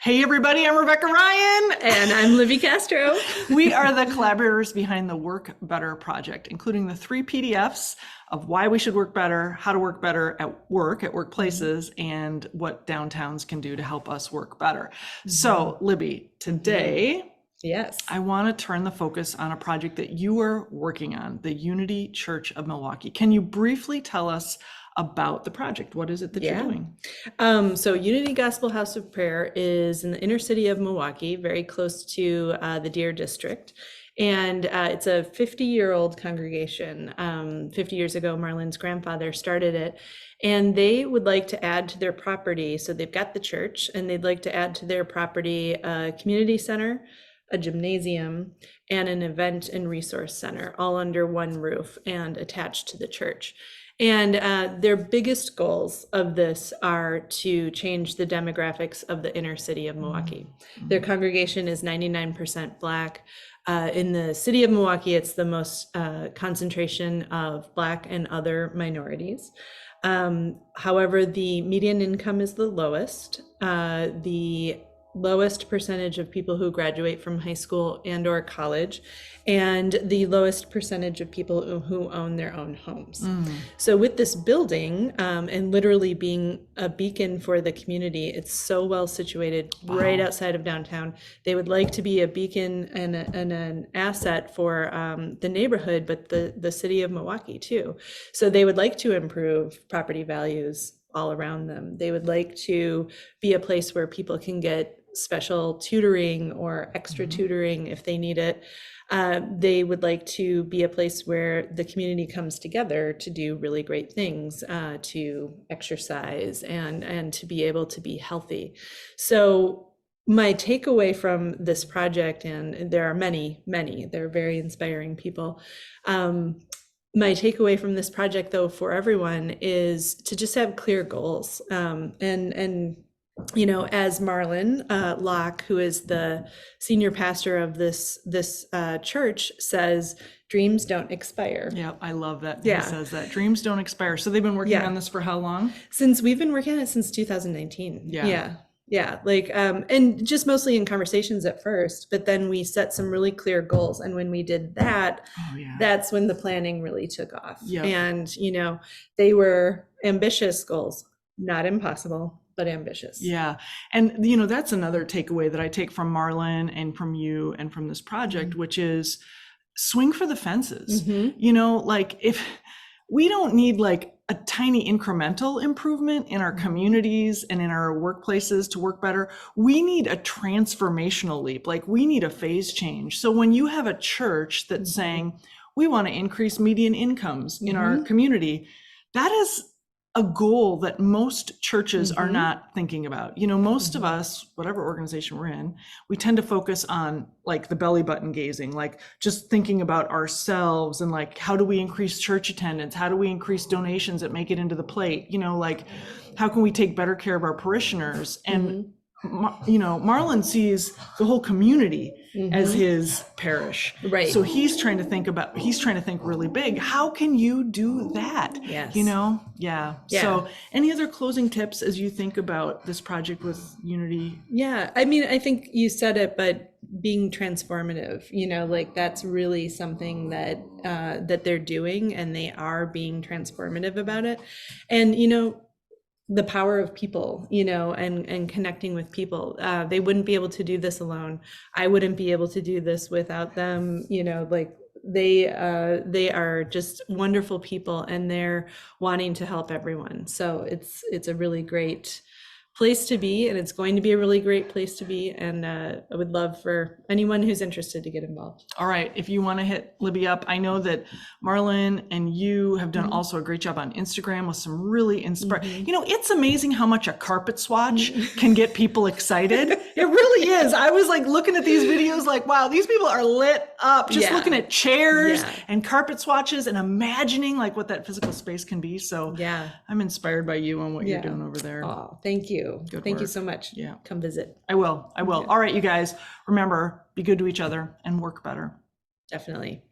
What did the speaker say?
Hey everybody, I'm Rebecca Ryan. And I'm Libby Castro. We are the collaborators behind the Work Better project, including the 3 PDFs of why we should work better, how to work better at work, at workplaces, and what downtowns can do to help us work better. So, Libby, today, Yes. I want to turn the focus on a project that you are working on, the Unity Church of Milwaukee. Can you briefly tell us about the project? What is it that you're doing? So Unity Gospel House of Prayer is in the inner city of Milwaukee, very close to the Deer District. And it's a 50-year-old congregation. 50 years ago, Marlon's grandfather started it. And they would like to add to their property. So they've got the church, and they'd like to add to their property a community center, a gymnasium, and an event and resource center, all under one roof and attached to the church. And their biggest goals of this are to change the demographics of the inner city of Milwaukee. Their congregation is 99% Black. In the city of Milwaukee, it's the most concentration of Black and other minorities. However, the median income is the lowest. The lowest percentage of people who graduate from high school and or college, and the lowest percentage of people who own their own homes. So with this building and literally being a beacon for the community, it's so well situated right outside of downtown. They would like to be a beacon and an asset for the neighborhood, but the city of Milwaukee too. So they would like to improve property values all around them. They would like to be a place where people can get special tutoring or extra tutoring if they need it. They would like to be a place where the community comes together to do really great things, to exercise and to be able to be healthy. So my takeaway from this project, and there are many, they're very inspiring people. My takeaway from this project, though, for everyone is to just have clear goals. And you know, as Marlon Locke, who is the senior pastor of this church, says, dreams don't expire. Yeah, I love that. Yeah. He says that dreams don't expire. So they've been working on this for how long? We've been working on it since 2019. Yeah. Yeah, like, and just mostly in conversations at first, but then we set some really clear goals. And when we did that, that's when the planning really took off. And, you know, they were ambitious goals, not impossible, but ambitious. Yeah. And, you know, that's another takeaway that I take from Marlon and from you and from this project, which is swing for the fences. You know, like if we don't need like a tiny incremental improvement in our communities and in our workplaces to work better, we need a transformational leap. Like we need a phase change. So when you have a church that's saying, we want to increase median incomes in our community, that is a goal that most churches are not thinking about. You know, most of us, whatever organization we're in, we tend to focus on like the belly button gazing, like just thinking about ourselves and like, how do we increase church attendance? How do we increase donations that make it into the plate? You know, like, how can we take better care of our parishioners? And you know, Marlon sees the whole community as his parish. Right. So he's trying to think really big. How can you do that? Yes. You know? Yeah. So any other closing tips as you think about this project with Unity? Yeah. I mean, I think you said it, but being transformative, you know, like that's really something that that they're doing, and they are being transformative about it. And, you know, the power of people, you know, and connecting with people. They wouldn't be able to do this alone. I wouldn't be able to do this without them, you know, like they are just wonderful people, and they're wanting to help everyone. So it's a really great place to be, and it's going to be a really great place to be. And I would love for anyone who's interested to get involved. All right. If you want to hit Libby up, I know that Marlon and you have done also a great job on Instagram with some really inspiring, you know, it's amazing how much a carpet swatch can get people excited. It really is. I was like looking at these videos like, wow, these people are lit up just looking at chairs and carpet swatches and imagining like what that physical space can be. So I'm inspired by you on what you're doing over there. Oh, thank you. Thank you so much. Yeah. Come visit. I will. All right, you guys, remember, be good to each other and work better. Definitely.